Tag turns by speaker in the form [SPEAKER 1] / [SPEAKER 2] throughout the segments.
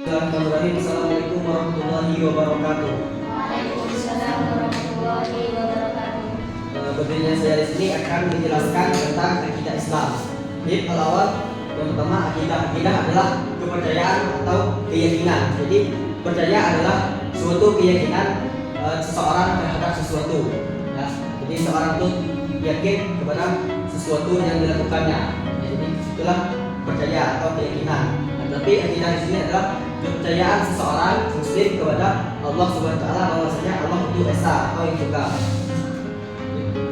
[SPEAKER 1] Bismillahirrahmanirrahim. Assalamualaikum warahmatullahi wabarakatuh.
[SPEAKER 2] Waalaikumsalam warahmatullahi wabarakatuh.
[SPEAKER 1] Berdirinya saya di sini akan menjelaskan tentang akidah Islam. Jadi awal yang pertama akidah adalah kepercayaan atau keyakinan. Jadi percaya adalah suatu keyakinan seseorang terhadap sesuatu. Ya. Jadi seorang itu yakin kepada sesuatu yang dilakukannya. Jadi itulah percaya atau keyakinan. Tapi akidah di sini adalah kepercayaan seseorang muslim kepada Allah Subhanahu wa taala bahwasanya Allah itu esa atau yang tunggal.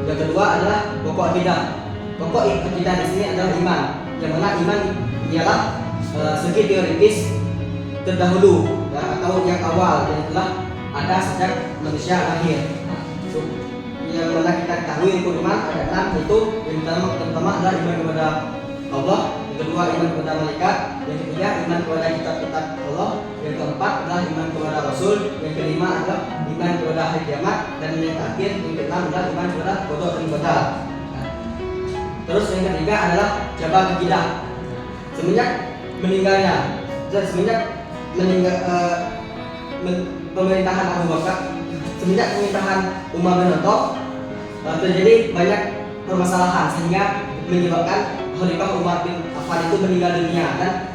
[SPEAKER 1] Yang kedua adalah pokok akidah. Pokok akidah di sini adalah iman. Yang mana iman ialah segi teoritis terdahulu ya, atau yang awal yang telah ada sejak manusia lahir. Yang mana kita ketahui rukun iman ada 6, yaitu yang pertama adalah iman kepada Allah, yang kedua iman kepada malaikat, yang ketiga iman kepada kitab-kitab Allah, yang keempat adalah iman kepada Rasul, yang kelima adalah iman kepada hari kiamat, dan yang terakhir yang keenam adalah iman kepada qada dan qadar. Terus yang ketiga adalah cabang akidah. Semenjak meninggalnya, pemerintahan Abu Bakar, semenjak pemerintahan Umar bin Khattab terjadi banyak permasalahan sehingga menyebabkan Khalifah Umar bin Affan itu meninggal dunia dan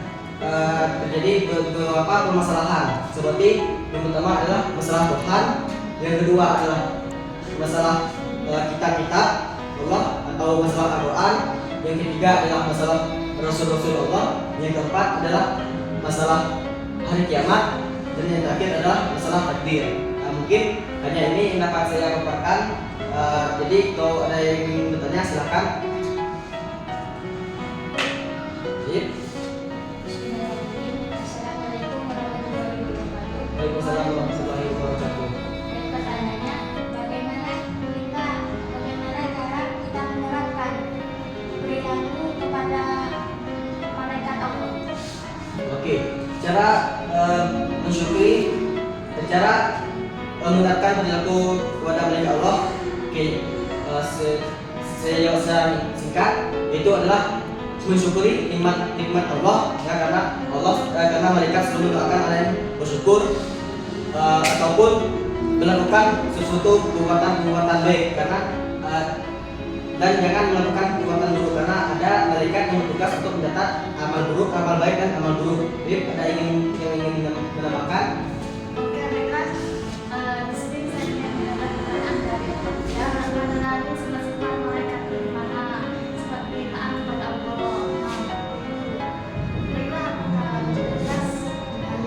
[SPEAKER 1] terjadi beberapa permasalahan seperti yang pertama adalah masalah Tuhan, yang kedua adalah masalah kitab-kitab Allah atau masalah Al-Quran, yang ketiga adalah masalah Rasul-Rasul Allah, yang keempat adalah masalah hari kiamat, dan yang terakhir adalah masalah takdir. Mungkin hanya ini yang dapat saya paparkan. Jadi kalau ada yang ingin bertanya silakan.
[SPEAKER 2] Assalamualaikum warahmatullahi wabarakatuh.
[SPEAKER 1] Waalaikumsalam warahmatullahi wabarakatuh.
[SPEAKER 2] Dan pertanyaannya, bagaimana cara kita menerapkan perilaku kepada malaikat Allah?
[SPEAKER 1] Oke, cara mensyukuri, cara menerapkan perilaku kepada malaikat Allah. Oke, saya jawab secara singkat, itu adalah mensyukuri nikmat Allah ya, karena malaikat selalu mendoakan ada yang bersyukur ataupun melakukan sesuatu perbuatan baik dan jangan melakukan perbuatan buruk karena ada malaikat yang bertugas untuk mencatat amal buruk, amal baik dan amal buruk. Jadi ada yang ingin menambahkan?
[SPEAKER 2] Oke, baiklah. Di sini saya ingin menambahkan dari ya mengenali sifat-sifat malaikat di mana seperti taat kepada Allah. Baiklah, jelas dan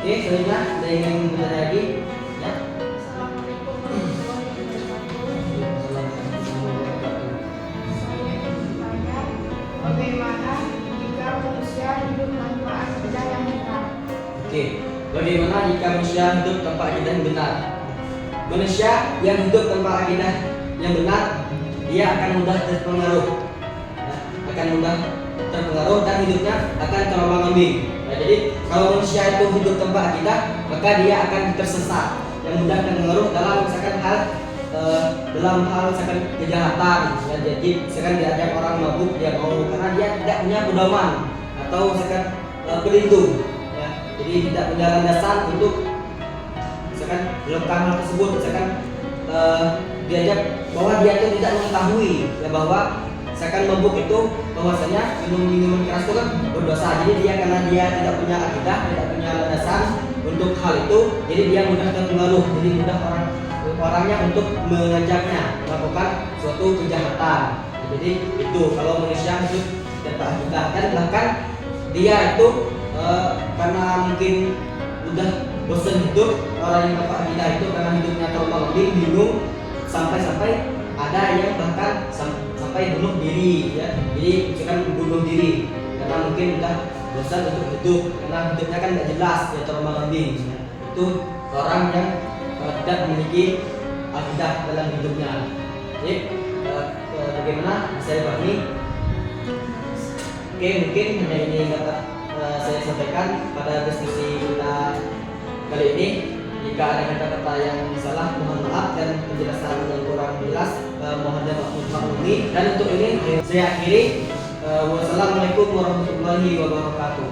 [SPEAKER 1] Oke, selanjutnya ada yang ingin bertanya lagi? Ya.
[SPEAKER 2] Assalamualaikum warahmatullahi wabarakatuh. Saya ingin bertanya, bagaimana jika manusia hidup tanpa akidah yang benar?
[SPEAKER 1] Oke, bagaimana jika manusia hidup tanpa akidah yang benar? Manusia yang hidup tanpa akidah yang benar, dia akan mudah terpengaruh, dan hidupnya akan terombang-ambing. Nah, jadi kalau manusia itu hidup tanpa akidah, maka dia akan tersesat, yang mudah terpengaruh dalam misalkan kejahatan. Ya, jadi misalkan diajak orang mabuk dia mau karena dia tidak punya pedoman atau misalkan pelindung. Ya, jadi tidak punya landasan untuk misalkan melakukan hal tersebut. Misalkan diajak bahwa dia itu tidak mengetahui ya bahwa misalkan mabuk itu bahwasanya minuman keras itu kan berdosa. Jadi karena dia tidak punya akidah, tidak punya landasan untuk hal itu, jadi dia mudah terpengaruh. Jadi mudah orangnya untuk mengajaknya melakukan suatu kejahatan. Jadi itu kalau manusia hidup tanpa akidah, dan bahkan dia itu karena mungkin udah bosan hidup, orang yang tanpa akidah itu karena hidupnya terombang-ambing, bingung, sampai ada yang bahkan sampai bunuh diri ya. Jadi misalkan bunuh diri karena mungkin udah bosan untuk hidup, karena hidupnya kan tidak jelas ya, terombang-ambing ya. Itu orang yang tidak memiliki akidah dalam hidupnya. Jadi bagaimana saya pahami? Oke, mungkin hanya ini yang dapat saya sampaikan pada diskusi kita kali ini. Jika ada kata-kata yang salah, mohon maaf, dan penjelasan yang kurang jelas mohon dimaklumi. Dan untuk ini saya akhiri. Wassalamualaikum warahmatullahi wabarakatuh.